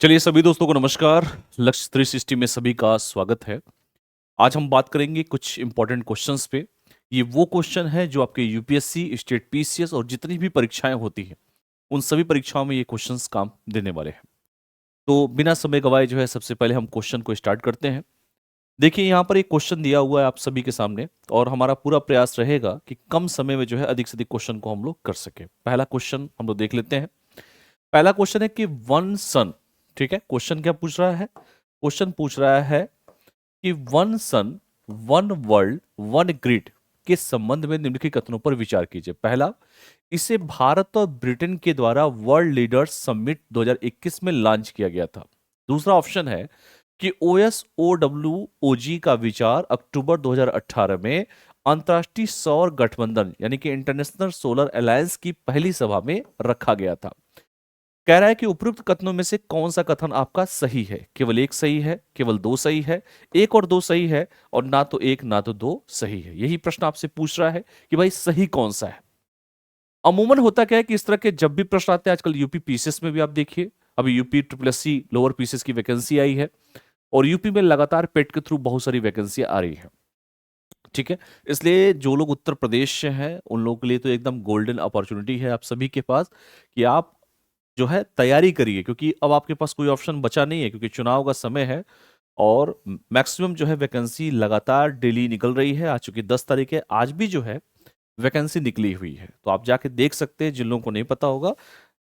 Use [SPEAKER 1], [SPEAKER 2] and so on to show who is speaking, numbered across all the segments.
[SPEAKER 1] चलिए सभी दोस्तों को नमस्कार। लक्ष्य 360 में सभी का स्वागत है। आज हम बात करेंगे कुछ इंपॉर्टेंट क्वेश्चंस पे। ये वो क्वेश्चन है जो आपके यूपीएससी, स्टेट पीसीएस और जितनी भी परीक्षाएं होती हैं उन सभी परीक्षाओं में ये क्वेश्चंस काम देने वाले हैं। तो बिना समय गवाए जो है सबसे पहले हम क्वेश्चन को स्टार्ट करते हैं। देखिए यहाँ पर एक क्वेश्चन दिया हुआ है आप सभी के सामने और हमारा पूरा प्रयास रहेगा कि कम समय में जो है अधिक से अधिक क्वेश्चन को हम लोग कर सके। पहला क्वेश्चन हम लोग देख लेते हैं। पहला क्वेश्चन है कि वन सन, ठीक है, क्वेश्चन क्या पूछ रहा है? क्वेश्चन पूछ रहा है कि one sun one world one grid के संबंध में निम्नलिखित कथनों पर विचार कीजिए। पहला, इसे भारत और ब्रिटेन के द्वारा वर्ल्ड लीडर्स समिट 2021 में लॉन्च किया गया था। दूसरा ऑप्शन है कि OSOWOG का विचार अक्टूबर 2018 में अंतर्राष्ट्रीय सौर गठबंधन यानी कि इंटरनेशनल सोलर अलायंस की पहली सभा में रखा गया था। कह रहा है कि उपयुक्त कथनों में से कौन सा कथन आपका सही है? केवल एक सही है, केवल दो सही है, एक और दो सही है, और ना तो एक ना तो दो सही है। यही प्रश्न आपसे पूछ रहा है कि भाई सही कौन सा है। अमूमन होता क्या है कि इस तरह के जब भी प्रश्न आते हैं, आजकल यूपी पीसीएस में भी आप देखिए, अभी UP triple S C lower PCS की वैकेंसी आई है और यूपी में लगातार पेट के थ्रू बहुत सारी वैकेंसी आ रही है। ठीक है, इसलिए जो लोग उत्तर प्रदेश से हैं उन लोगों के लिए तो एकदम गोल्डन अपॉर्चुनिटी है आप सभी के पास कि आप जो है तैयारी करिए, क्योंकि अब आपके पास कोई ऑप्शन बचा नहीं है, क्योंकि चुनाव का समय है और मैक्सिमम जो है वैकेंसी लगातार डेली निकल रही है। आज चूंकि 10 तारीख है, आज भी जो है वैकेंसी निकली हुई है, तो आप जाके देख सकते हैं। जिन लोगों को नहीं पता होगा,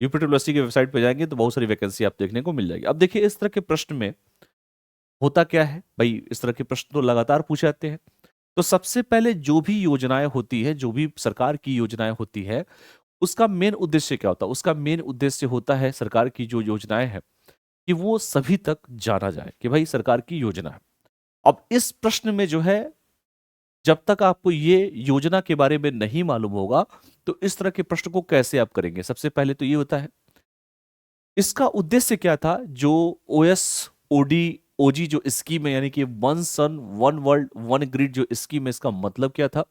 [SPEAKER 1] यूपीट्रिपलएससी की वेबसाइट पे जाएंगे तो बहुत सारी वैकेंसी आप देखने को मिल जाएगी। अब देखिए इस तरह के प्रश्न में होता क्या है भाई, इस तरह के प्रश्न तो लगातार पूछे जाते हैं। तो सबसे पहले जो भी योजनाएं होती है, जो भी सरकार की योजनाएं होती है, उसका मेन उद्देश्य क्या होता है? उसका मेन उद्देश्य होता है सरकार की जो योजनाएं हैं कि वो सभी तक जाना जाए कि भाई सरकार की योजना है। अब इस प्रश्न में जो है, जब तक आपको ये योजना के बारे में नहीं मालूम होगा तो इस तरह के प्रश्न को कैसे आप करेंगे? सबसे पहले तो ये होता है इसका उद्देश्य क्या था। जो ओएस ओडी ओजी जो स्कीम है, यानी कि one sun one world one grid जो स्कीम है, इसका मतलब क्या था?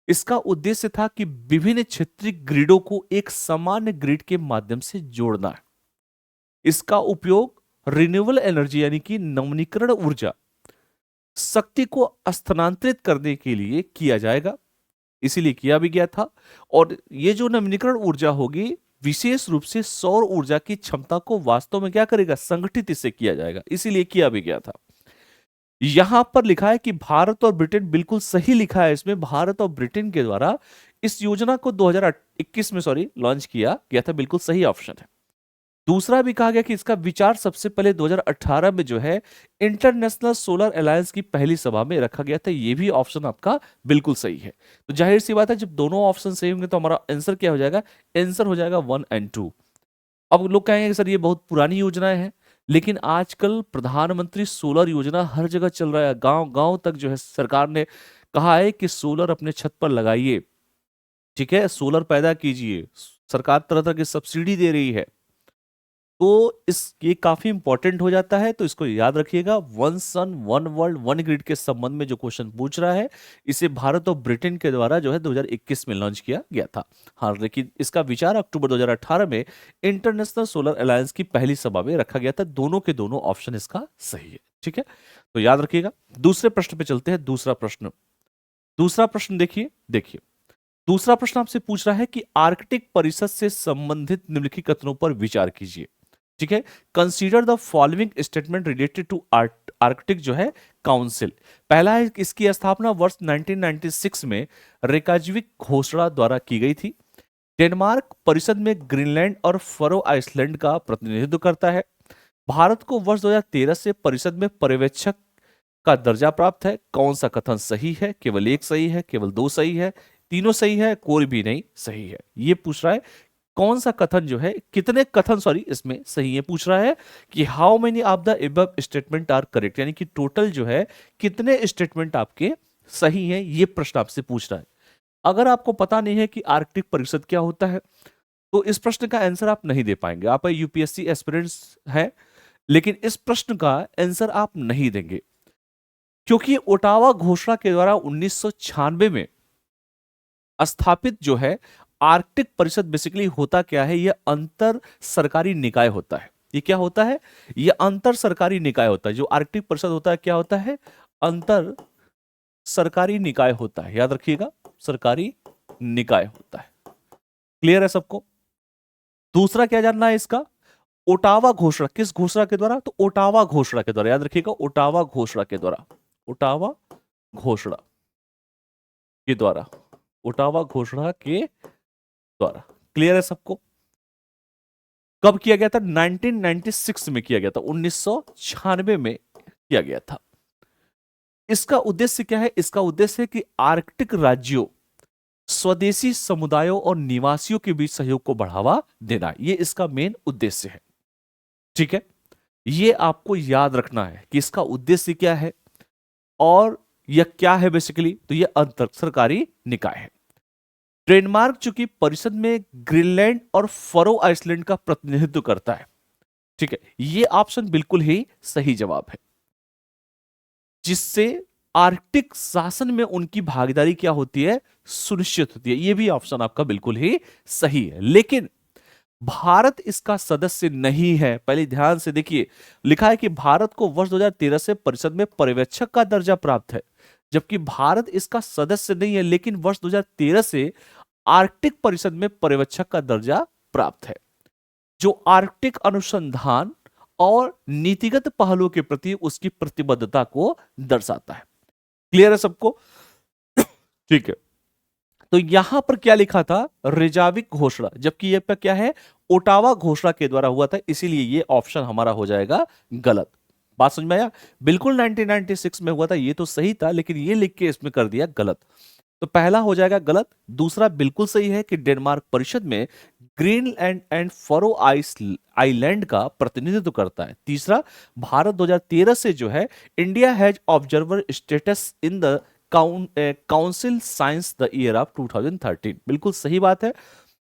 [SPEAKER 1] इसका उद्देश्य था कि विभिन्न क्षेत्रीय ग्रिडों को एक सामान्य ग्रिड के माध्यम से जोड़ना है। इसका उपयोग रिन्यूएबल एनर्जी यानी कि नवीनीकरण ऊर्जा शक्ति को स्थानांतरित करने के लिए किया जाएगा, इसीलिए किया भी गया था। और ये जो नवीनीकरण ऊर्जा होगी, विशेष रूप से सौर ऊर्जा की क्षमता को वास्तव में क्या करेगा? संगठित इससे किया जाएगा, इसीलिए किया भी गया था। यहां पर लिखा है कि भारत और ब्रिटेन, बिल्कुल सही लिखा है इसमें, भारत और ब्रिटेन के द्वारा इस योजना को 2021 में लॉन्च किया गया था। बिल्कुल सही ऑप्शन है। दूसरा भी कहा गया कि इसका विचार सबसे पहले 2018 में जो है इंटरनेशनल सोलर अलायंस की पहली सभा में रखा गया था। यह भी ऑप्शन आपका बिल्कुल सही है। तो जाहिर सी बात है, जब दोनों ऑप्शन सही होंगे तो हमारा आंसर क्या हो जाएगा? आंसर हो जाएगा 1 और 2। अब लोग कहेंगे कि सर ये बहुत पुरानी योजनाएं हैं, लेकिन आजकल प्रधानमंत्री सोलर योजना हर जगह चल रहा है। गांव गांव तक जो है सरकार ने कहा है कि सोलर अपने छत पर लगाइए, ठीक है, सोलर पैदा कीजिए। सरकार तरह तरह की सब्सिडी दे रही है। तो इस ये काफी इंपॉर्टेंट हो जाता है, तो इसको याद रखिएगा। One sun one world one grid के संबंध में जो क्वेश्चन पूछ रहा है, इसे भारत और ब्रिटेन के द्वारा जो है 2021 में लॉन्च किया गया था। हाँ, लेकिन इसका विचार अक्टूबर 2018 में इंटरनेशनल सोलर अलायंस की पहली सभा में रखा गया था। दोनों के दोनों ऑप्शन इसका सही है, ठीक है, तो याद रखिएगा। दूसरे प्रश्न पे चलते हैं। दूसरा प्रश्न देखिए देखिए दूसरा प्रश्न आपसे पूछ रहा है कि आर्कटिक परिषद से संबंधित निम्नलिखित कथनों पर विचार कीजिए। ठीक है, consider the following statement related to Arctic जो है काउंसिल। पहला है कि इसकी स्थापना वर्ष 1996 में रेकाजविक घोषणा द्वारा की गई थी। डेनमार्क परिषद में ग्रीनलैंड और फरो आइसलैंड का प्रतिनिधित्व करता है। भारत को वर्ष 2013 से परिषद में पर्यवेक्षक का दर्जा प्राप्त है। कौन सा कथन सही है? केवल एक सही है, केवल दो सही है, तीनों सही है, कोई भी नहीं सही है। ये पूछ रहा है कौन सा कथन जो है, कितने कथन इसमें सही है पूछ रहा है कि how many of the above statement are correct, यानी कि टोटल जो है कितने स्टेटमेंट आपके सही हैं, ये प्रश्न आपसे पूछ रहा है। अगर आपको पता नहीं है कि आर्कटिक परिषद क्या होता है तो इस प्रश्न का आंसर आप नहीं दे पाएंगे। आप यूपीएससी एस्पिरेंट्स हैं, लेकिन इस प्रश्न का आंसर आप नहीं देंगे, क्योंकि ओटावा घोषणा के द्वारा 1996 में स्थापित जो है आर्कटिक परिषद बेसिकली होता क्या है? यह अंतर सरकारी निकाय होता है। ये क्या होता है? ये अंतर सरकारी निकाय होता है। जो आर्कटिक परिषद होता है क्या होता है? अंतर सरकारी निकाय होता है, याद रखिएगा, सरकारी निकाय होता है। क्लियर है सबको? दूसरा क्या जानना है इसका? ओटावा घोषणा, किस घोषणा के द्वारा? तो ओटावा घोषणा के द्वारा, याद रखिएगा, ओटावा घोषणा के द्वारा, ओटावा घोषणा के द्वारा, ओटावा घोषणा के द्वारा। क्लियर है सबको? कब किया गया था? 1996 में किया गया था, 1996 में किया गया था। इसका उद्देश्य क्या है? इसका उद्देश्य है कि आर्कटिक राज्यों, स्वदेशी समुदायों और निवासियों के बीच सहयोग को बढ़ावा देना, यह इसका मेन उद्देश्य है। ठीक है, यह आपको याद रखना है कि इसका उद्देश्य क्या है और यह क्या है बेसिकली। तो यह अंतर सरकारी निकाय है। डेनमार्क चूंकि परिषद में ग्रीनलैंड और फरो आइसलैंड का प्रतिनिधित्व करता है। ठीक है, यह ऑप्शन बिल्कुल ही सही जवाब है, जिससे आर्कटिक शासन में उनकी भागीदारी क्या होती है? सुनिश्चित होती है। यह भी ऑप्शन आपका बिल्कुल ही सही है। लेकिन भारत इसका सदस्य नहीं है। पहले ध्यान से देखिए, लिखा है कि भारत को वर्ष 2013 से परिषद में पर्यवेक्षक का दर्जा प्राप्त है, जबकि भारत इसका सदस्य नहीं है, लेकिन वर्ष 2013 से आर्कटिक परिषद में पर्यवेक्षक का दर्जा प्राप्त है, जो आर्कटिक अनुसंधान और नीतिगत पहलुओं के प्रति उसकी प्रतिबद्धता को दर्शाता है। क्लियर है सबको? ठीक है, तो यहां पर क्या लिखा था? रेजाविक घोषणा, जबकि यह पे क्या है? ओटावा घोषणा के द्वारा हुआ था, इसीलिए यह ऑप्शन हमारा हो जाएगा गलत। बात समझ में आया? बिल्कुल 1996 में हुआ था, यह तो सही था, लेकिन यह लिख के इसमें कर दिया गलत। तो पहला हो जाएगा गलत। दूसरा बिल्कुल सही है कि डेनमार्क परिषद में ग्रीनलैंड एंड फरो आइलैंड का प्रतिनिधित्व करता है। तीसरा, भारत 2013 से जो है India has observer status in the council science the year of 2013, बिल्कुल सही बात है।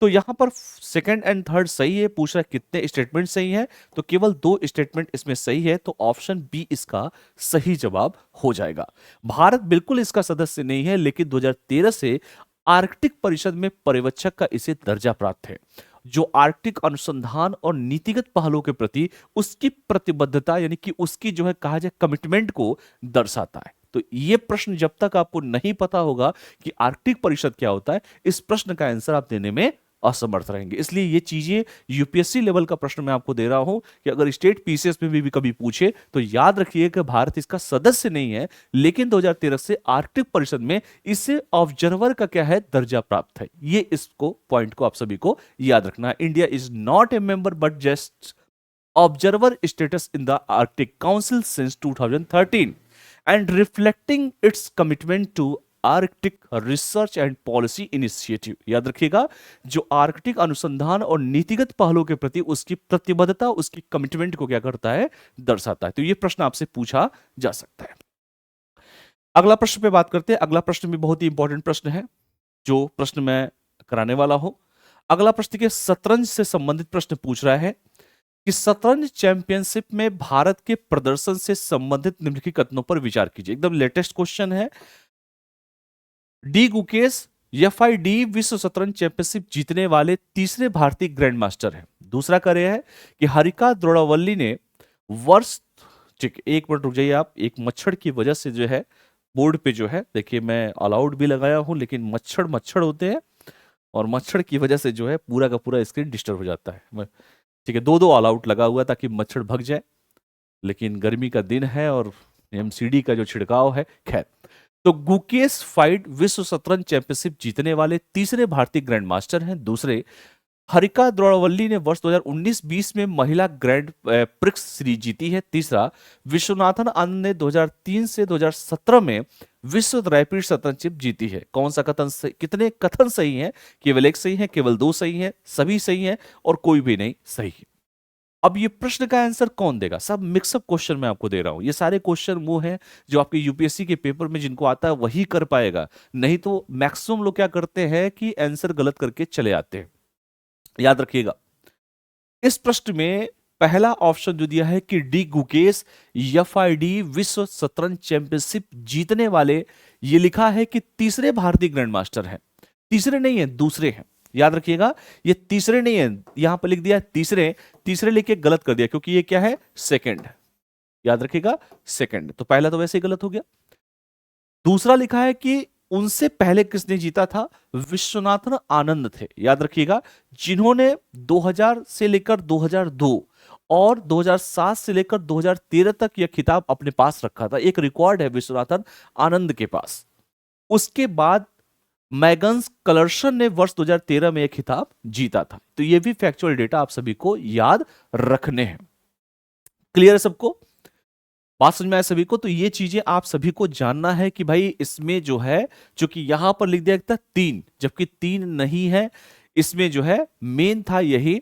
[SPEAKER 1] तो यहां पर सेकंड एंड थर्ड सही है। पूछ रहा है कितने स्टेटमेंट सही है, तो केवल 2 स्टेटमेंट इसमें सही है, तो ऑप्शन बी इसका सही जवाब हो जाएगा। भारत बिल्कुल इसका सदस्य नहीं है, लेकिन 2013 से आर्कटिक परिषद में पर्यवेक्षक का इसे दर्जा प्राप्त है, जो आर्कटिक अनुसंधान और नीतिगत पहलुओं के प्रति उसकी प्रतिबद्धता, यानी कि उसकी जो है कहा जाए कमिटमेंट को दर्शाता है। तो यह प्रश्न जब तक आपको नहीं पता होगा कि आर्कटिक परिषद क्या होता है, इस प्रश्न का आंसर आप देने में असमर्थ रहेंगे। इसलिए ये चीजें यूपीएससी लेवल का प्रश्न मैं आपको दे रहा हूं कि अगर स्टेट पीसीएस में भी कभी पूछे तो याद रखिए कि भारत इसका सदस्य नहीं है, लेकिन 2013 से आर्कटिक परिषद में इसे ऑब्जर्वर का क्या है? दर्जा प्राप्त है। ये इसको पॉइंट को आप सभी को याद रखना है। India is not a member but just observer status in the Arctic council since 2013 and reflecting its commitment to Arctic research and policy initiative. याद रखिएगा, जो आर्कटिक अनुसंधान और नीतिगत पहलुओं के प्रति उसकी प्रतिबद्धता, उसकी कमिटमेंट को क्या करता है? दर्शाता है। तो यह प्रश्न आपसे पूछा जा सकता है। अगला प्रश्न पे बात करते हैं। अगला प्रश्न भी बहुत ही इंपॉर्टेंट प्रश्न है, जो प्रश्न मैं कराने वाला हूं। अगला प्रश्न के शतरंज से संबंधित प्रश्न पूछ रहा है कि शतरंज चैंपियनशिप में भारत के प्रदर्शन से संबंधित निम्नलिखित कथनों पर विचार कीजिए। एकदम लेटेस्ट क्वेश्चन है। डी गुकेश एफआईडी विश्व शतरंज चैंपियनशिप जीतने वाले तीसरे भारतीय ग्रैंड मास्टर हैं। दूसरा कार्य है कि हरिका द्रोणावल्ली ने वर्ष, ठीक, एक मिनट रुक जाइए आप, एक मच्छर की वजह से जो है बोर्ड पे जो है, देखिए मैं ऑल आउट भी लगाया हूं, लेकिन मच्छर होते हैं और मच्छर की वजह से जो है पूरा का पूरा स्क्रीन डिस्टर्ब हो जाता है। ठीक है, 2 ऑल आउट लगा हुआ ताकि मच्छर भग जाए, लेकिन गर्मी का दिन है और एमसीडी का जो छिड़काव है। खैर, तो गुकेश फाइट विश्व शतरंज चैंपियनशिप जीतने वाले तीसरे भारतीय ग्रैंड मास्टर हैं। दूसरे, हरिका द्रोणावल्ली ने वर्ष 2019-20 में महिला ग्रैंड प्रिक्स सीरीज जीती है। तीसरा, विश्वनाथन आनंद ने 2003 से 2017 में विश्व रैपिड शतरंज जीती है। कौन सा कथन सही? कितने कथन सही हैं? केवल एक सही है, केवल 2 सही है, सभी सही है और कोई भी नहीं सही है। अब ये प्रश्न का आंसर कौन देगा? सब मिक्सअप क्वेश्चन मैं आपको दे रहा हूं। ये सारे क्वेश्चन वो हैं जो आपके यूपीएससी के पेपर में जिनको आता है वही कर पाएगा, नहीं तो मैक्सिमम लोग क्या करते हैं कि आंसर गलत करके चले आते हैं। याद रखिएगा, इस प्रश्न में पहला ऑप्शन जो दिया है कि डी गुकेश एफआईडी विश्व शतरंज चैंपियनशिप जीतने वाले, ये लिखा है कि तीसरे भारतीय ग्रैंड मास्टर हैं। तीसरे नहीं है, दूसरे हैं। याद रखिएगा, ये तीसरे नहीं है, यहां पर लिख दिया तीसरे, तीसरे लिख के गलत कर दिया क्योंकि ये क्या है, सेकंड। याद रखिएगा सेकंड, तो पहला तो वैसे ही गलत हो गया। दूसरा लिखा है कि उनसे पहले किसने जीता था, विश्वनाथन आनंद थे। याद रखिएगा, जिन्होंने 2000 से लेकर 2002 और 2007 से लेकर 2013 तक यह खिताब अपने पास रखा था। एक रिकॉर्ड है विश्वनाथन आनंद के पास। उसके बाद मैगन्स कलर्सन ने वर्ष 2013 में यह खिताब जीता था। तो यह भी फैक्चुअल डेटा आप सभी को याद रखने हैं। क्लियर है सबको, बात समझ में आया सभी को? तो ये चीजें आप सभी को जानना है कि भाई इसमें जो है, चूंकि यहां पर लिख दिया था 3 जबकि 3 नहीं है, इसमें जो है मेन था यही।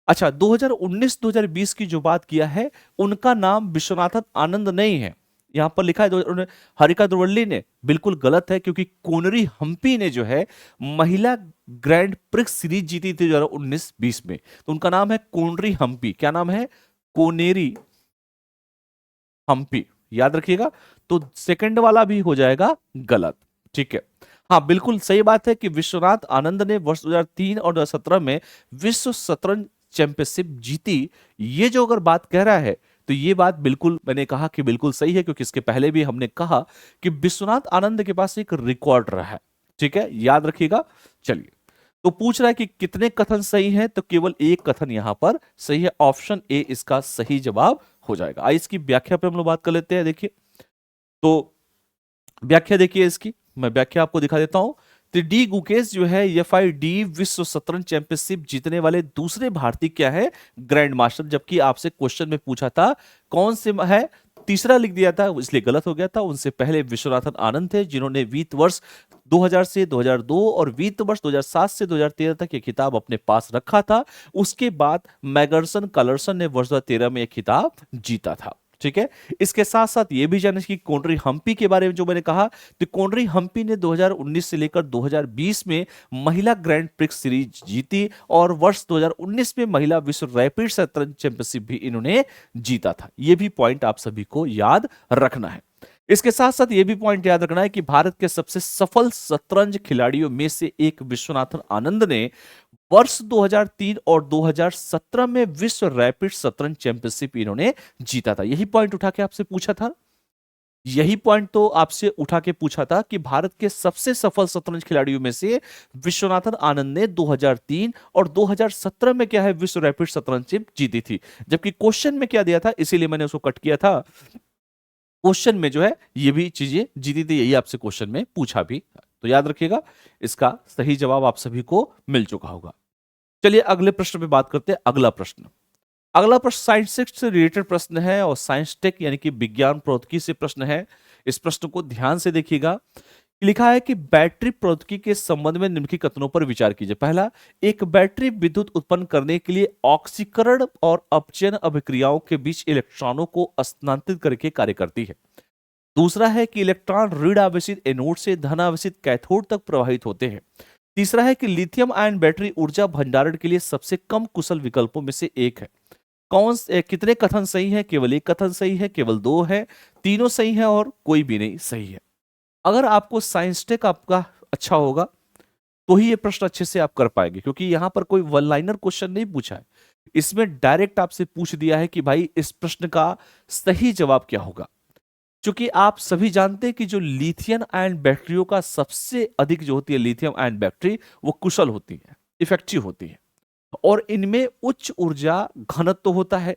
[SPEAKER 1] अच्छा, 2019-2020 की जो बात किया है उनका नाम विश्वनाथन आनंद नहीं है, यहां पर लिखा है हरिका दुर्वल्ली ने। बिल्कुल गलत है, क्योंकि कोनरी हम्पी ने जो है महिला ग्रैंड प्रिक्स सीरीज जीती थी 2019-20 में, तो उनका नाम है कोनरी हम्पी। क्या नाम है, कोनेरी हम्पी। याद रखिएगा, तो सेकंड वाला भी हो जाएगा गलत। ठीक है, हाँ बिल्कुल सही बात है कि विश्वनाथ आनंद ने वर्ष 2003 और 2017 में विश्व शतरंज चैंपियनशिप जीती। ये जो अगर बात कह रहा है तो ये बात बिल्कुल मैंने कहा कि बिल्कुल सही है, क्योंकि इसके पहले भी हमने कहा कि विश्वनाथ आनंद के पास एक रिकॉर्ड रहा है। ठीक है, याद रखिएगा। चलिए, तो पूछ रहा है कि कितने कथन सही हैं, तो केवल एक कथन यहां पर सही है, ऑप्शन ए इसका सही जवाब हो जाएगा। आइए इसकी व्याख्या पर हम लोग बात कर लेते हैं। देखिए, तो व्याख्या देखिए इसकी, मैं व्याख्या आपको दिखा देता हूं। तो डी गुकेश जो है एफआईडी विश्व शतरंज चैंपियनशिप जीतने वाले दूसरे भारतीय क्या है, ग्रैंड मास्टर। जबकि आपसे क्वेश्चन में पूछा था कौन से है, तीसरा लिख दिया था इसलिए गलत हो गया था। उनसे पहले विश्वनाथन आनंद थे, जिन्होंने वित्त वर्ष 2000 से 2002 और वित्त वर्ष 2007 से 2013 तक ये खिताब अपने पास रखा था। उसके बाद मैगर्सन कलर्सन ने वर्ष 2013 में यह खिताब जीता था। ठीक है, इसके साथ साथ ये भी जाने कि कोनरी हम्पी के बारे में जो मैंने कहा, तो कोनरी हम्पी ने 2019 से लेकर 2020 में महिला ग्रैंड प्रिक्स सीरीज जीती और वर्ष 2019 में महिला विश्व रैपिड शतरंज चैंपियनशिप भी इन्होंने जीता था। ये भी पॉइंट आप सभी को याद रखना है। इसके साथ साथ ये भी पॉइंट याद रखना है कि भारत के सबसे सफल शतरंज खिलाड़ियों में से एक विश्वनाथन आनंद ने वर्ष 2003 और 2017 में विश्व रैपिड शतरंज चैंपियनशिप इन्होंने जीता था। यही पॉइंट उठा के आपसे पूछा था, यही पॉइंट तो आपसे उठा के पूछा था कि भारत के सबसे सफल शतरंज खिलाड़ियों में से विश्वनाथन आनंद ने 2003 और 2017 में क्या है, विश्व रैपिड शतरंज जीती थी। जबकि क्वेश्चन में क्या दिया था, इसीलिए मैंने उसको कट किया था। क्वेश्चन में जो है ये भी चीजें जीती थी, यही आपसे क्वेश्चन में पूछा भी। तो याद रखिएगा, इसका सही जवाब आप सभी को मिल चुका होगा। चलिए अगले प्रश्न पे बात करते हैं। अगला प्रश्न साइंस से रिलेटेड प्रश्न है और साइंस टेक यानी कि विज्ञान प्रौद्योगिकी से प्रश्न है। इस प्रश्न को ध्यान से देखिएगा। लिखा है कि बैटरी प्रौद्योगिकी के संबंध में निम्नलिखित कथनों पर विचार कीजिए। पहला, एक बैटरी विद्युत उत्पन्न करने के लिए ऑक्सीकरण और अपचयन अभिक्रियाओं के बीच इलेक्ट्रॉनों को स्थानांतरित करके कार्य करती है। दूसरा है कि इलेक्ट्रॉन ऋण आवेशित एनोड से धन आवेशित कैथोड तक प्रवाहित होते हैं। तीसरा है कि लिथियम आयन बैटरी ऊर्जा भंडारण के लिए सबसे कम कुशल विकल्पों में से एक है। कितने कथन सही है, केवल एक कथन सही है, केवल दो है, तीनों सही है और कोई भी नहीं सही है। अगर आपको साइंस टेक आपका अच्छा होगा तो ही ये प्रश्न अच्छे से आप कर पाएंगे, क्योंकि यहां पर कोई वन लाइनर क्वेश्चन नहीं पूछा है। इसमें डायरेक्ट आपसे पूछ दिया है कि भाई इस प्रश्न का सही जवाब क्या होगा। क्योंकि आप सभी जानते हैं कि जो लिथियम आयन बैटरियों का सबसे अधिक जो होती है लिथियम आयन बैटरी, वो कुशल होती है, इफेक्टिव होती है और इनमें उच्च ऊर्जा घनत्व होता है,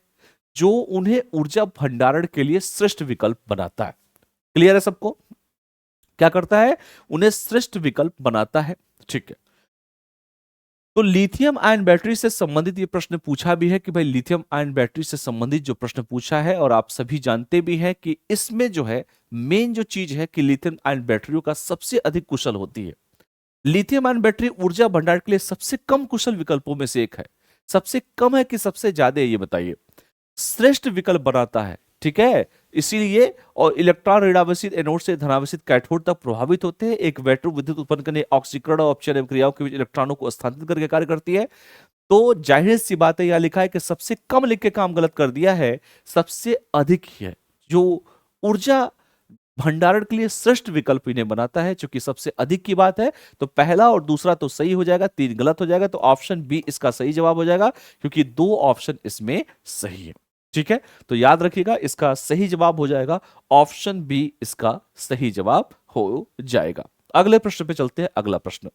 [SPEAKER 1] जो उन्हें ऊर्जा भंडारण के लिए श्रेष्ठ विकल्प बनाता है। क्लियर है सबको? क्या करता है, उन्हें श्रेष्ठ विकल्प बनाता है। ठीक है, तो लिथियम आयन बैटरी से संबंधित ये प्रश्न पूछा भी है कि भाई लिथियम आयन बैटरी से संबंधित जो प्रश्न पूछा है, और आप सभी जानते भी हैं कि इसमें जो है मेन जो चीज है कि लिथियम आयन बैटरियों का सबसे अधिक कुशल होती है। लिथियम आयन बैटरी ऊर्जा भंडारण के लिए सबसे कम कुशल विकल्पों में से एक है। सबसे कम है कि सबसे ज्यादा है, ये बताइए। श्रेष्ठ विकल्प बनाता है, ठीक है, इसीलिए। और इलेक्ट्रॉन ऋणावेशित एनोड से धनावेशित कैथोड तक प्रभावित होते हैं। एक बैटरी विद्युत उत्पन्न करने ऑक्सीकरण और अपचयन क्रियाओं के बीच इलेक्ट्रॉनों को स्थानांतरित करके कार्य करती है। तो जाहिर सी बात है, यहां लिखा है कि सबसे कम लिख के काम गलत कर दिया है, सबसे अधिक ही है। जो ऊर्जा भंडारण के लिए श्रेष्ठ विकल्प इन्हें बनाता है, क्योंकि सबसे अधिक की बात है तो पहला और दूसरा तो सही हो जाएगा, तीन गलत हो जाएगा, तो ऑप्शन बी इसका सही जवाब हो जाएगा, क्योंकि दो ऑप्शन इसमें सही है। ठीक है, तो याद रखिएगा इसका सही जवाब हो जाएगा ऑप्शन बी, इसका सही जवाब हो जाएगा। अगले प्रश्न पे चलते हैं। अगला प्रश्न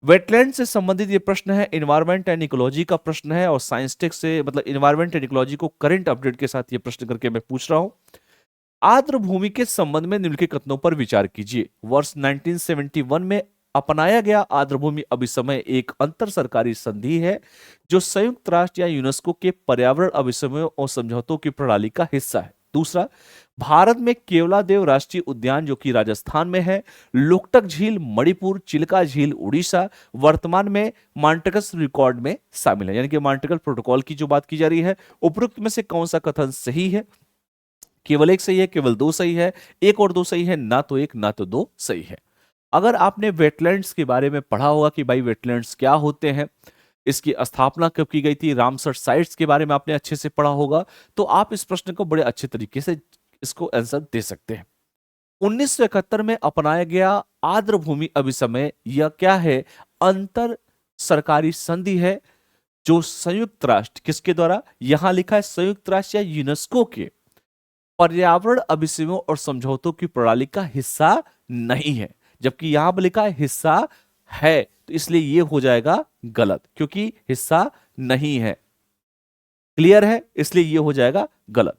[SPEAKER 1] वेटलैंड से संबंधित ये प्रश्न है, इन्वायरमेंट एंड इकोलॉजी का प्रश्न है, और साइंस टेक से मतलब इन्वायरमेंट एंड इकोलॉजी को करंट अपडेट के साथ ये प्रश्न करके मैं पूछ रहा हूं। आर्द्र भूमि के संबंध में निम्नलिखित कथनों पर विचार कीजिए। वर्ष 1971 में अपनाया गया आर्द्र भूमि अभिसमय एक अंतर सरकारी संधि है जो संयुक्त राष्ट्र या यूनेस्को के पर्यावरण अभिसमयों और समझौतों की प्रणाली का हिस्सा है। दूसरा, भारत में केवलादेव राष्ट्रीय उद्यान जो कि राजस्थान में है, लोकटक झील मणिपुर, चिल्का झील उड़ीसा वर्तमान में मॉन्टेगस रिकॉर्ड में शामिल है, यानी कि मॉन्टेगल प्रोटोकॉल की जो बात की जा रही है। उपरोक्त में से कौन सा कथन सही है? केवल एक सही है, केवल दो सही है, एक और दो सही है, ना तो एक ना तो दो सही है। अगर आपने वेटलैंड्स के बारे में पढ़ा होगा कि भाई वेटलैंड्स क्या होते हैं, इसकी स्थापना कब की गई थी, रामसर साइट्स के बारे में आपने अच्छे से पढ़ा होगा, तो आप इस प्रश्न को बड़े अच्छे तरीके से इसको आंसर दे सकते हैं। 1971 में अपनाया गया आर्द्र भूमि अभिसमय यह क्या है? अंतर सरकारी संधि है जो संयुक्त राष्ट्र किसके द्वारा, यहां लिखा है संयुक्त राष्ट्र या यूनेस्को के पर्यावरण अभिसमयों और समझौतों की प्रणाली का हिस्सा नहीं है, जबकि यहां पर लिखा है हिस्सा है, तो इसलिए यह हो जाएगा गलत, क्योंकि हिस्सा नहीं है। क्लियर है? इसलिए यह हो जाएगा गलत।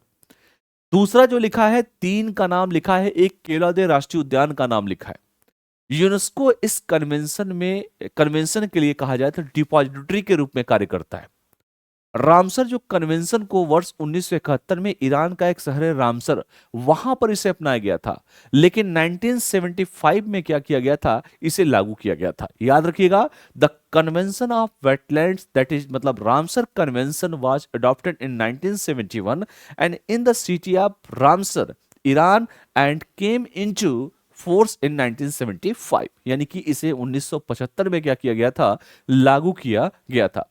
[SPEAKER 1] दूसरा जो लिखा है, तीन का नाम लिखा है, एक केवलादेव राष्ट्रीय उद्यान का नाम लिखा है। यूनेस्को इस कन्वेंशन के लिए कहा जाए तो डिपॉजिटरी के रूप में कार्य करता है। रामसर जो कन्वेंशन को वर्ष 1971 में ईरान का एक शहर है रामसर, वहां पर इसे अपनाया गया था, लेकिन 1975 में क्या किया गया था, इसे लागू किया गया था। याद रखिएगा, the convention of wetlands that is मतलब Ramsar convention was adopted in 1971 and in the city of Ramsar Iran and came into force in 1975, यानी कि इसे 1975 में क्या किया गया था, लागू किया गया था।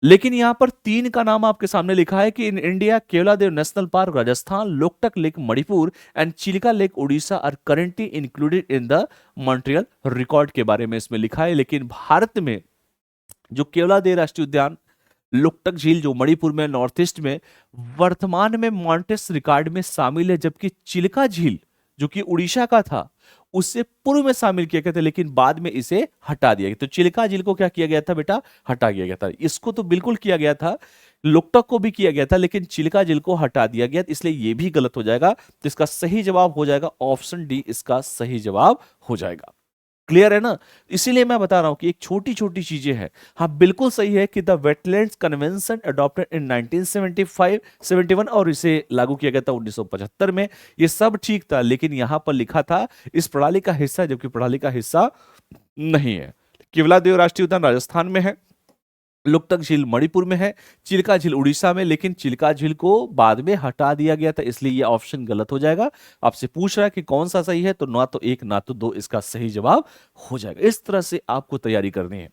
[SPEAKER 1] लेकिन यहां पर तीन का नाम आपके सामने लिखा है कि in India Keoladeo national park Rajasthan, Loktak lake Manipur and Chilika lake Orissa are currently included in the Montreal record के बारे में इसमें लिखा है। लेकिन भारत में जो केवलादेव राष्ट्रीय उद्यान, लोकटक झील जो मणिपुर में नॉर्थ ईस्ट में वर्तमान में मॉन्टेस रिकॉर्ड में शामिल है, जबकि चिल्का झील जो कि उड़ीसा का था उससे पूर्व में शामिल किया गया था, लेकिन बाद में इसे हटा दिया गया। तो चिल्का झील को क्या किया गया था बेटा, हटा दिया गया था। इसको तो बिल्कुल किया गया था, लोकटक को भी किया गया था, लेकिन चिल्का झील को हटा दिया गया, इसलिए यह भी गलत हो जाएगा। तो इसका सही जवाब हो जाएगा ऑप्शन डी, इसका सही जवाब हो जाएगा। क्लियर है ना? इसीलिए मैं बता रहा हूं कि एक छोटी छोटी चीजें हैं। हाँ बिल्कुल सही है कि the wetlands convention adopted in 1975 71 और इसे लागू किया गया था 1975 में, ये सब ठीक था, लेकिन यहां पर लिखा था इस प्रणाली का हिस्सा, जबकि प्रणाली का हिस्सा नहीं है। केवलादेव राष्ट्रीय उद्यान राजस्थान में है, लोकटक झील मणिपुर में है, चिल्का झील उड़ीसा में, लेकिन चिल्का झील को बाद में हटा दिया गया था, इसलिए यह ऑप्शन गलत हो जाएगा। आपसे पूछ रहा है कि कौन सा सही है, तो ना तो एक ना तो दो इसका सही जवाब हो जाएगा। इस तरह से आपको तैयारी करनी है।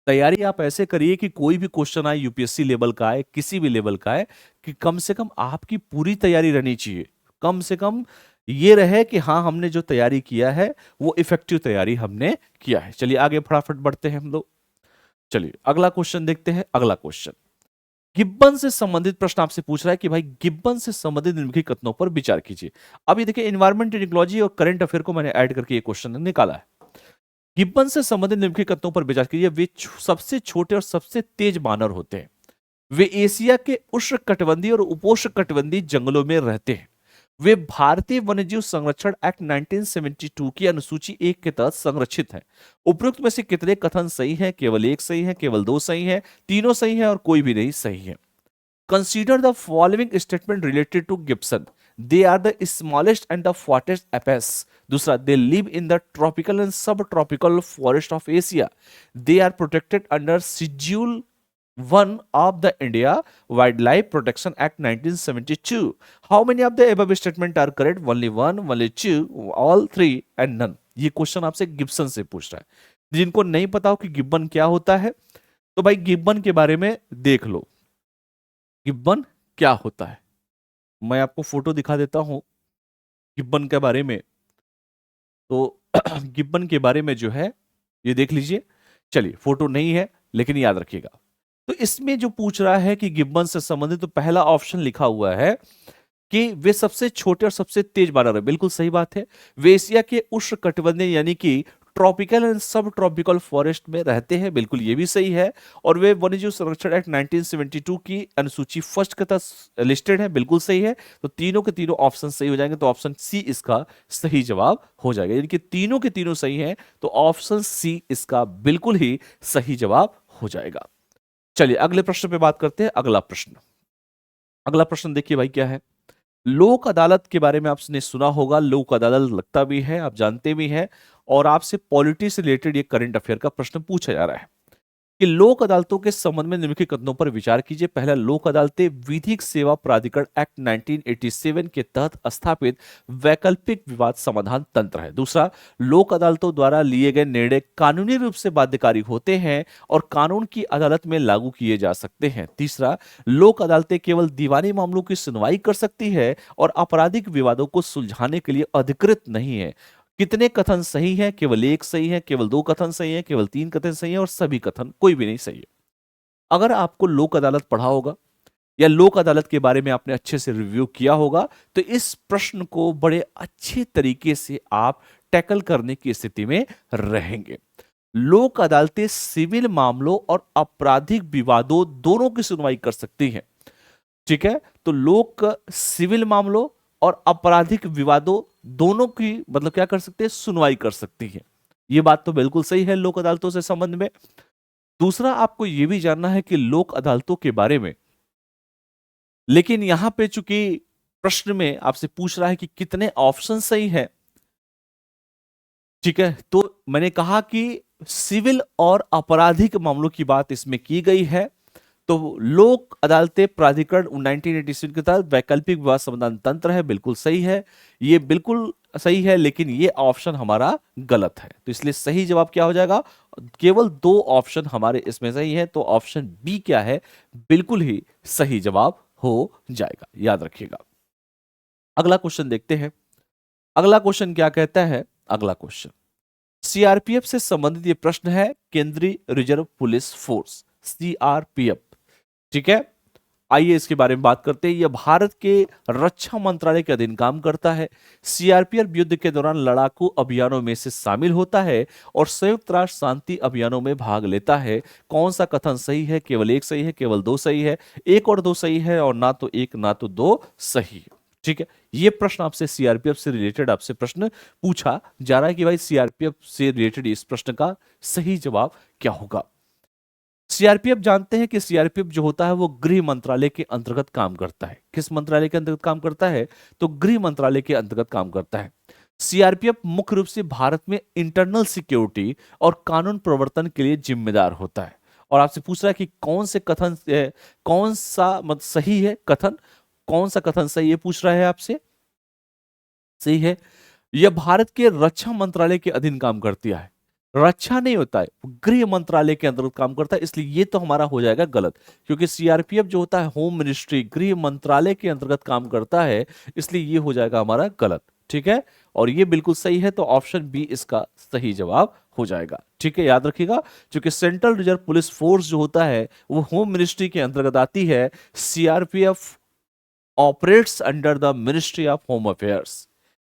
[SPEAKER 1] तैयारी आप ऐसे करिए कि कोई भी क्वेश्चन आए, यूपीएससी लेवल का आए, किसी भी लेवल का आए, कि कम से कम आपकी पूरी तैयारी रहनी चाहिए। कम से कम ये रहे कि हाँ हमने जो तैयारी किया है वो इफेक्टिव तैयारी हमने किया है। चलिए आगे फटाफट बढ़ते हैं हम लोग। चलिए अगला क्वेश्चन देखते हैं। अगला क्वेश्चन गिब्बन से संबंधित प्रश्न आपसे पूछ रहा है कि भाई गिब्बन से संबंधित निम्नलिखित कथनों पर विचार कीजिए। अभी देखिए एनवायरमेंट इकोलॉजी और करंट अफेयर को मैंने ऐड करके ये क्वेश्चन निकाला है। गिब्बन से संबंधित निम्नलिखित कथनों पर विचार कीजिए। वे सबसे छोटे और सबसे तेज बानर होते हैं। वे एशिया के उष्णकटिबंधीय और उपोष्णकटिबंधीय जंगलों में रहते हैं। वे भारतीय वन्यजीव संरक्षण एक्ट 1972 की अनुसूची 1 के तहत संरक्षित हैं। उपरोक्त में से कितने कथन सही हैं? केवल एक सही है, केवल दो सही है, तीनों सही है और कोई भी नहीं सही है। Consider the following statement related to गिब्सन। They are the smallest and the fastest apes. दूसरा, they live in the tropical and subtropical forest of Asia. They are protected under schedule 1 of the India Wildlife Protection Act 1972. How many of the above statement are correct? Only one, only two, all three and none. ये question आपसे Gibson से पूछ रहा है। जिनको नहीं पता हो कि गिब्बन क्या होता है, तो भाई गिब्बन के बारे में देख लो। गिब्बन क्या होता है, मैं आपको फोटो दिखा देता हूं। गिब्बन के बारे में, तो गिब्बन के बारे में जो है ये देख लीजिए। चलिए, फोटो नहीं है लेकिन याद रखिएगा। तो इसमें जो पूछ रहा है कि गिब्बन से संबंधित, तो पहला ऑप्शन लिखा हुआ है कि वे सबसे छोटे और सबसे तेज बानर है। बिल्कुल सही बात है। वे एशिया के उष्णकटिबंधीय यानी कि tropical and subtropical forest में रहते हैं। बिल्कुल ये भी सही है। और वे वन्यजीव संरक्षण एक्ट 1972 की अनुसूची फर्स्ट के तहत लिस्टेड है। बिल्कुल सही है। तो तीनों के तीनों ऑप्शन सही हो जाएंगे, तो ऑप्शन सी इसका सही जवाब हो जाएगा। यानी कि तीनों के तीनों सही हैं, तो ऑप्शन सी इसका बिल्कुल ही सही जवाब हो जाएगा। चलिए अगले प्रश्न पे बात करते हैं। अगला प्रश्न देखिए भाई क्या है। लोक अदालत के बारे में आपने सुना होगा। लोक अदालत लगता भी है, आप जानते भी हैं। और आपसे पॉलिटी से रिलेटेड ये करंट अफेयर का प्रश्न पूछा जा रहा है कि लोक अदालतों के संबंध में निम्नलिखित कथनों पर विचार कीजिए। पहला, लोक अदालतें विधिक सेवा प्राधिकरण एक्ट 1987 के तहत स्थापित वैकल्पिक विवाद समाधान तंत्र है। दूसरा, लोक अदालतों द्वारा लिए गए निर्णय कानूनी रूप से बाध्यकारी होते हैं और कानून की अदालत में लागू किए जा सकते हैं। तीसरा, लोक अदालतें केवल दीवानी मामलों की सुनवाई कर सकती है और आपराधिक विवादों को सुलझाने के लिए अधिकृत नहीं है। कितने कथन सही हैं? केवल एक सही है, केवल दो कथन सही है, केवल तीन कथन सही है और सभी कथन कोई भी नहीं सही है। अगर आपको लोक अदालत पढ़ा होगा या लोक अदालत के बारे में आपने अच्छे से रिव्यू किया होगा, तो इस प्रश्न को बड़े अच्छे तरीके से आप टैकल करने की स्थिति में रहेंगे। लोक अदालतें सिविल मामलों और आपराधिक विवादों दोनों की सुनवाई कर सकती हैं। ठीक है, तो लोक सिविल मामलों और आपराधिक विवादों दोनों की मतलब क्या कर सकते हैं? सुनवाई कर सकती है। ये बात तो बिल्कुल सही है लोक अदालतों से संबंध में। दूसरा, आपको यह भी जानना है कि लोक अदालतों के बारे में, लेकिन यहां पे चूंकि प्रश्न में आपसे पूछ रहा है कि कितने ऑप्शन सही है, ठीक है, तो मैंने कहा कि सिविल और आपराधिक मामलों की बात इसमें की गई है। तो लोक अदालतें प्राधिकरण 1987 के तहत वैकल्पिक विवाद समाधान तंत्र है। बिल्कुल सही है, ये बिल्कुल सही है, लेकिन ये ऑप्शन हमारा गलत है। तो इसलिए सही जवाब क्या हो जाएगा? केवल दो ऑप्शन हमारे इसमें सही है, तो ऑप्शन बी क्या है? बिल्कुल ही सही जवाब हो जाएगा। याद रखिएगा। अगला क्वेश्चन देखते हैं। अगला क्वेश्चन क्या कहता है? अगला क्वेश्चन सीआरपीएफ से संबंधित ये प्रश्न है। केंद्रीय रिजर्व पुलिस फोर्स, सीआरपीएफ, ठीक है, आइए इसके बारे में बात करते हैं। यह भारत के रक्षा मंत्रालय के अधीन काम करता है। सीआरपीएफ युद्ध के दौरान लड़ाकू अभियानों में से शामिल होता है और संयुक्त राष्ट्र शांति अभियानों में भाग लेता है। कौन सा कथन सही है? केवल एक सही है, केवल दो सही है, एक और दो सही है, और ना तो एक ना तो दो सही है। ठीक है, ये प्रश्न आपसे सीआरपीएफ से रिलेटेड आपसे प्रश्न पूछा जा रहा है कि भाई सीआरपीएफ से रिलेटेड इस प्रश्न का सही जवाब क्या होगा। सीआरपीएफ जानते हैं कि सीआरपीएफ जो होता है वो गृह मंत्रालय के अंतर्गत काम करता है। किस मंत्रालय के अंतर्गत काम करता है? तो गृह मंत्रालय के अंतर्गत काम करता है। सीआरपीएफ मुख्य रूप से भारत में इंटरनल सिक्योरिटी और कानून प्रवर्तन के लिए जिम्मेदार होता है। और आपसे पूछ रहा है कि कौन से कथन कौन सा मत सही है कथन, कौन सा कथन सही है पूछ रहा है आपसे। सही है, यह भारत के रक्षा मंत्रालय के अधीन काम करती है। रक्षा नहीं होता है, गृह मंत्रालय के अंतर्गत काम करता है, इसलिए ये तो हमारा हो जाएगा गलत। क्योंकि सीआरपीएफ जो होता है होम मिनिस्ट्री, गृह मंत्रालय के अंतर्गत काम करता है, इसलिए ये हो जाएगा हमारा गलत। ठीक है, और ये बिल्कुल सही है, तो ऑप्शन बी इसका सही जवाब हो जाएगा। ठीक है, याद रखिएगा, क्योंकि सेंट्रल रिजर्व पुलिस फोर्स जो होता है वो होम मिनिस्ट्री के अंतर्गत आती है। CRPF operates under the Ministry of Home Affairs,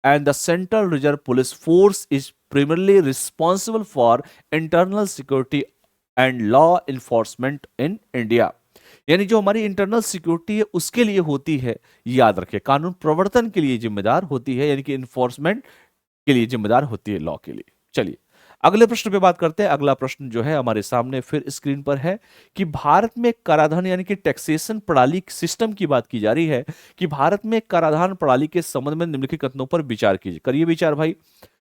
[SPEAKER 1] and the Central Reserve Police Force is primarily responsible for internal security and law enforcement in India। यानी जो हमारी इंटरनल सिक्योरिटी है उसके लिए होती है, याद रखें, कानून प्रवर्तन के लिए जिम्मेदार होती है, यानी कि इन्फोर्समेंट के लिए जिम्मेदार होती है, लॉ के लिए। चलिए अगले प्रश्न पे बात करते हैं। अगला प्रश्न जो है हमारे सामने फिर स्क्रीन पर है कि भारत में कराधान यानी कि टैक्सेशन प्रणाली सिस्टम की बात की जा रही है कि भारत में कराधान प्रणाली के संबंध में निम्नलिखित कथनों पर विचार कीजिए। करिए विचार भाई।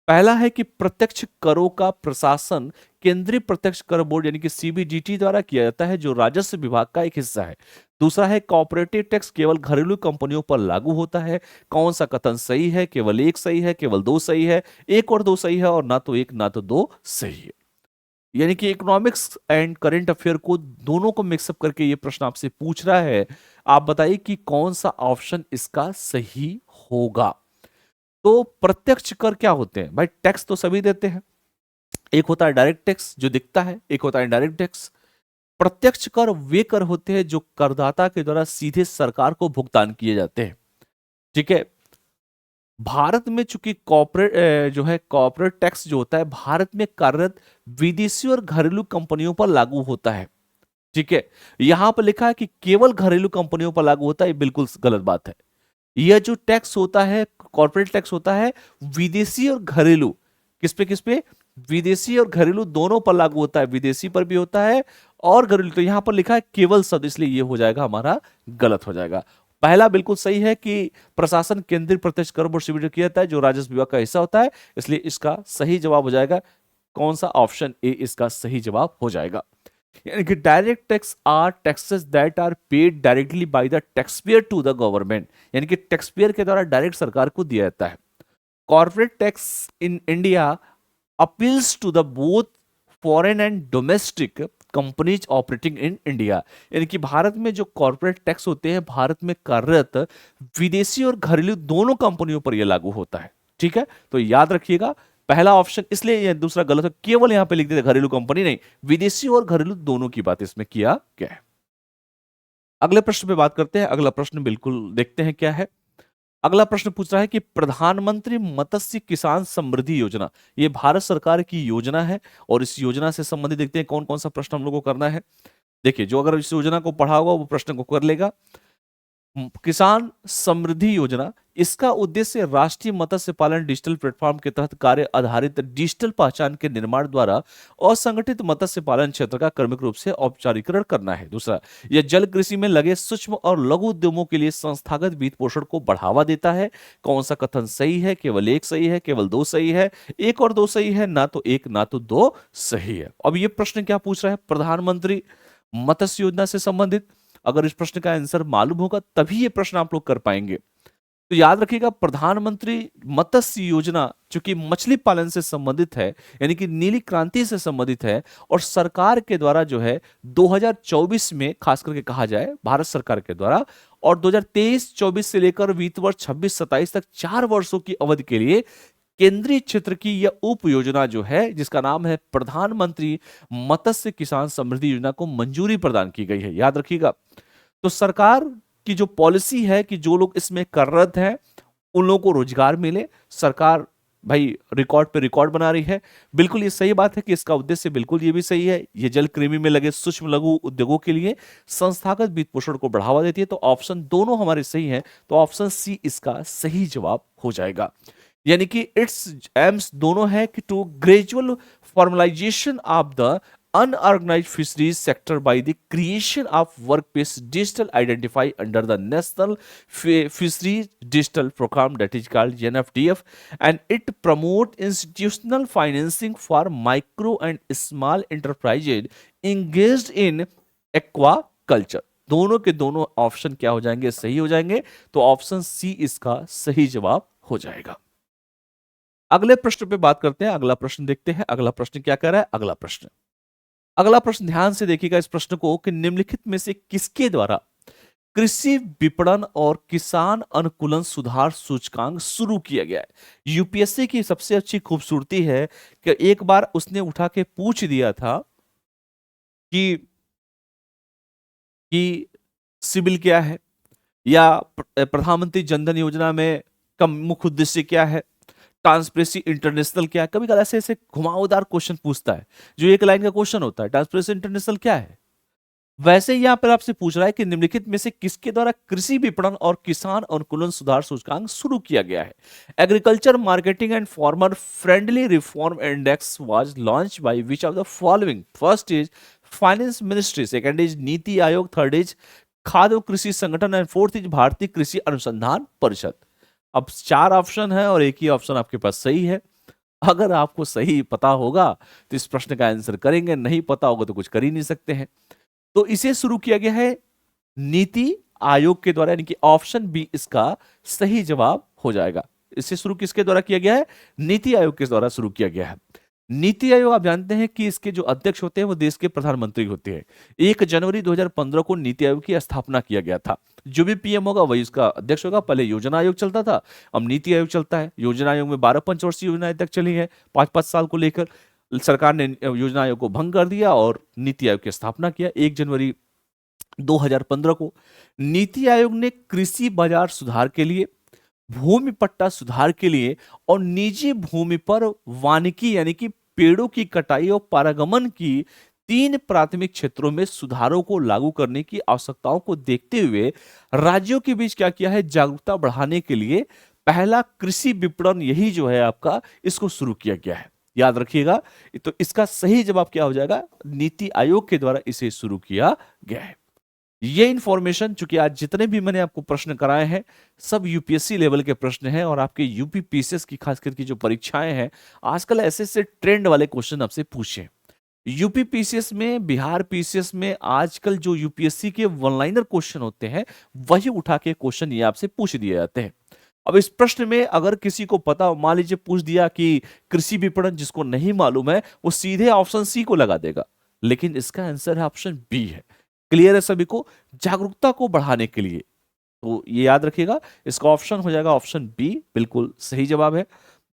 [SPEAKER 1] पहला है कि प्रत्यक्ष करों का प्रशासन केंद्रीय प्रत्यक्ष कर बोर्ड यानी कि सीबीडीटी द्वारा किया जाता है, जो राजस्व विभाग का एक हिस्सा है। दूसरा है कॉर्पोरेटिव टैक्स केवल घरेलू कंपनियों पर लागू होता है। कौन सा कथन सही है? केवल एक सही है, केवल दो सही है, एक और दो सही है, और ना तो एक ना तो दो सही है। यानी कि इकोनॉमिक्स एंड करंट अफेयर को दोनों को मिक्सअप करके ये प्रश्न आपसे पूछ रहा है। आप बताइए कि कौन सा ऑप्शन इसका सही होगा। तो प्रत्यक्ष कर क्या होते हैं भाई? टैक्स तो सभी देते हैं। एक होता है डायरेक्ट टैक्स जो दिखता है, एक होता है इनडायरेक्ट टैक्स। प्रत्यक्ष कर वे कर होते हैं जो करदाता के द्वारा सीधे सरकार को भुगतान किए जाते हैं। ठीक है। भारत में चूंकि कॉर्पोरेट जो है कॉर्पोरेट टैक्स जो होता है भारत में कार्यरत विदेशी और घरेलू कंपनियों पर लागू होता है। ठीक है। यहां पर लिखा है कि केवल घरेलू कंपनियों पर लागू होता है, ये बिल्कुल गलत बात है। यह जो टैक्स होता है कॉर्पोरेट टैक्स होता है विदेशी और घरेलू, किस पे? विदेशी और घरेलू दोनों पर लागू होता है, विदेशी पर भी होता है और घरेलू। तो यहां पर लिखा है केवल शब्द, इसलिए यह हो जाएगा हमारा गलत हो जाएगा। पहला बिल्कुल सही है कि प्रशासन केंद्रीय प्रत्यक्ष कर बोर्ड से विभाजित किया जाता है जो राजस्व विभाग का हिस्सा होता है, इसलिए इसका सही जवाब हो जाएगा कौन सा? ऑप्शन ए इसका सही जवाब हो जाएगा। यानी कि direct tax are taxes that are paid directly by the taxpayer to the government, यानी कि टैक्सपेयर के द्वारा डायरेक्ट सरकार को दिया जाता है। Corporate tax in India appeals to the both foreign and domestic companies operating in India, यानी कि भारत में जो कॉर्पोरेट टैक्स होते हैं भारत में कार्यरत विदेशी और घरेलू दोनों कंपनियों पर यह लागू होता है। ठीक है, तो याद रखिएगा पहला ऑप्शन, इसलिए यह दूसरा गलत है, केवल यहां पे लिख देते घरेलू कंपनी नहीं, विदेशी और घरेलू दोनों की बात इसमें किया गया है। अगले प्रश्न पे बात करते हैं। अगला प्रश्न बिल्कुल देखते हैं क्या है। अगला प्रश्न पूछ रहा है कि प्रधानमंत्री मत्स्य किसान समृद्धि योजना, ये भारत सरकार की योजना है और इस योजना से संबंधित देखते हैं कौन कौन सा प्रश्न हम लोग को करना है। देखिए, जो अगर इस योजना को पढ़ा होगा वो प्रश्न को कर लेगा। किसान समृद्धि योजना, इसका उद्देश्य राष्ट्रीय मत्स्य पालन डिजिटल प्लेटफॉर्म के तहत कार्य आधारित डिजिटल पहचान के निर्माण द्वारा असंगठित मत्स्य पालन क्षेत्र का क्रमिक रूप से औपचारिकरण करना है। दूसरा, यह जल कृषि में लगे सूक्ष्म और लघु उद्यमों के लिए संस्थागत वित्त पोषण को बढ़ावा देता है। कौन सा कथन सही है? केवल एक सही है, केवल दो सही है, एक और दो सही है, ना तो एक ना तो दो सही है। अब ये प्रश्न क्या पूछ रहा है? प्रधानमंत्री मत्स्य योजना से संबंधित। अगर इस प्रश्न का आंसर मालूम होगा तभी ये प्रश्न आप लोग कर पाएंगे। तो याद रखिएगा प्रधानमंत्री मत्स्य योजना चूंकि मछली पालन से संबंधित है, यानी कि नीली क्रांति से संबंधित है और सरकार के द्वारा जो है 2024 में खास करके कहा जाए भारत सरकार के द्वारा, और 2023-24 से लेकर वित्त वर्ष 26-27 तक 4 वर्षों की अवधि के लिए केंद्रीय क्षेत्र की यह उप योजना जो है जिसका नाम है प्रधानमंत्री मत्स्य किसान समृद्धि योजना को मंजूरी प्रदान की गई है। याद रखिएगा, तो सरकार की जो पॉलिसी है कि जो लोग इसमें कार्यरत हैं उन लोगों को रोजगार मिले, सरकार भाई रिकॉर्ड पे रिकॉर्ड बना रही है। बिल्कुल ये सही बात है कि इसका उद्देश्य बिल्कुल ये भी सही है, ये जल कृमि में लगे सूक्ष्म लघु उद्योगों के लिए संस्थागत वित्त पोषण को बढ़ावा देती है। तो ऑप्शन दोनों हमारे सही हैं, तो ऑप्शन सी इसका सही जवाब हो जाएगा। यानी कि इट्स एम्स दोनों है कि to gradual formalisation of the unorganized fisheries sector by the creation of work-based digital identify under the National Fisheries Digital Program, that is called NFDF, and it promote institutional financing for micro and small enterprises engaged in aquaculture। दोनों के दोनों option क्या हो जाएंगे? सही हो जाएंगे। तो ऑप्शन सी इसका सही जवाब हो जाएगा। अगले प्रश्न पे बात करते हैं। अगला प्रश्न देखते हैं। अगला प्रश्न क्या कह रहा है? अगला प्रश्न ध्यान से देखिएगा इस प्रश्न को कि निम्नलिखित में से किसके द्वारा कृषि विपणन और किसान अनुकूलन सुधार सूचकांक शुरू किया गया है। यूपीएससी की सबसे अच्छी खूबसूरती है कि एक बार उसने उठा के पूछ दिया था कि सिबिल क्या है या प्रधानमंत्री जनधन योजना में का मुख्य उद्देश्य क्या है, ट्रांसपेरेंसी इंटरनेशनल क्या है। कभी कभी ऐसे ऐसे घुमावदार क्वेश्चन पूछता है जो एक लाइन का क्वेश्चन होता है, ट्रांसपेरेंसी इंटरनेशनल क्या है। वैसे ही यहां पर आपसे पूछ रहा है कि निम्नलिखित में से किसके द्वारा कृषि विपणन और किसान अनुकूलन सुधार सूचकांक शुरू किया गया है। Agriculture marketing and farmer friendly reform index was launch by which of the following? First is finance ministry, second is NITI Aayog, third is खाद्य और कृषि संगठन एंड फोर्थ इज भारतीय कृषि अनुसंधान परिषद। अब 4 ऑप्शन है और एक ही ऑप्शन आपके पास सही है। अगर आपको सही पता होगा तो इस प्रश्न का आंसर करेंगे, नहीं पता होगा तो कुछ कर ही नहीं सकते हैं। तो इसे शुरू किया गया है नीति आयोग के द्वारा, यानी कि ऑप्शन बी इसका सही जवाब हो जाएगा। इसे शुरू किसके द्वारा किया गया है? नीति आयोग के द्वारा शुरू किया गया है। नीति आयोग आप जानते हैं कि इसके जो अध्यक्ष होते हैं वो देश के प्रधानमंत्री होते हैं। 1 जनवरी 2015 को नीति आयोग की स्थापना किया गया था। जो भी पीएम होगा वही उसका अध्यक्ष होगा। पहले योजना आयोग चलता था, अब नीति आयोग चलता है। योजना आयोग में 12 पंचवर्षीय योजनाएं तक चली है, 5-5 साल को लेकर। सरकार ने योजना आयोग को भंग कर दिया और नीति आयोग की स्थापना किया 1 जनवरी 2015 को। नीति आयोग ने कृषि बाजार सुधार के लिए, भूमि पट्टा सुधार के लिए और निजी भूमि पर वानिकी यानी कि पेड़ों की कटाई और पारागमन की 3 प्राथमिक क्षेत्रों में सुधारों को लागू करने की आवश्यकताओं को देखते हुए राज्यों के बीच क्या किया है, जागरूकता बढ़ाने के लिए पहला कृषि विपणन, यही जो है आपका, इसको शुरू किया गया है। याद रखिएगा। तो इसका सही जवाब क्या हो जाएगा, नीति आयोग के द्वारा इसे शुरू किया गया है। ये इंफॉर्मेशन, चूंकि आज जितने भी मैंने आपको प्रश्न कराए हैं सब यूपीएससी लेवल के प्रश्न हैं और आपके यूपी पीसीएस की खासकर की जो परीक्षाएं हैं आजकल ऐसे ट्रेंड वाले क्वेश्चन आपसे पूछे। यूपी पीसीएस में, बिहार पीसीएस में आजकल जो यूपीएससी के वन लाइनर क्वेश्चन होते हैं वही उठा के क्वेश्चन ये आपसे पूछ दिए जाते हैं। अब इस प्रश्न में अगर किसी को पता, मान लीजिए पूछ दिया कि कृषि विपणन, जिसको नहीं मालूम है वो सीधे ऑप्शन सी को लगा देगा, लेकिन इसका आंसर है ऑप्शन बी है। क्लियर है सभी को, जागरूकता को बढ़ाने के लिए। तो ये याद रखिएगा, इसका ऑप्शन हो जाएगा ऑप्शन बी, बिल्कुल सही जवाब है।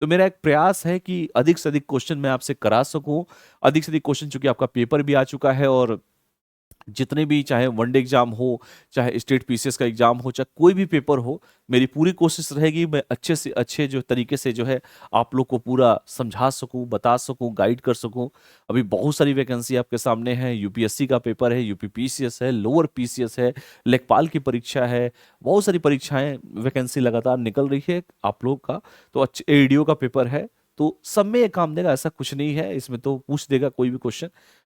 [SPEAKER 1] तो मेरा एक प्रयास है कि अधिक से अधिक क्वेश्चन मैं आपसे करा सकूं, अधिक से अधिक क्वेश्चन, चूंकि आपका पेपर भी आ चुका है और जितने भी, चाहे वनडे एग्जाम हो, चाहे स्टेट पीसीएस का एग्जाम हो, चाहे कोई भी पेपर हो, मेरी पूरी कोशिश रहेगी मैं अच्छे से अच्छे जो तरीके से जो है आप लोग को पूरा समझा सकूं, बता सकूं, गाइड कर सकूं। अभी बहुत सारी वैकेंसी आपके सामने है। यूपीएससी का पेपर है, यूपी पीसीएस है, लोअर पीसीएस है, लेखपाल की परीक्षा है, बहुत सारी परीक्षाएं, वैकेंसी लगातार निकल रही है आप लोग का। तो अच्छे एडीओ का पेपर है, तो सब में ये काम देगा, ऐसा कुछ नहीं है। इसमें तो पूछ देगा कोई भी क्वेश्चन।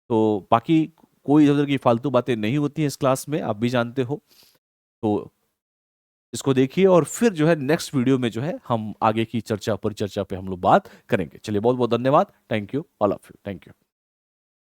[SPEAKER 1] तो बाकी कोई इधर की फालतू बातें नहीं होती हैं इस क्लास में, आप भी जानते हो। तो इसको देखिए और फिर जो है नेक्स्ट वीडियो में जो है हम आगे की चर्चा, परिचर्चा पे हम लोग बात करेंगे। चलिए, बहुत बहुत धन्यवाद। Thank you all of you. Thank you.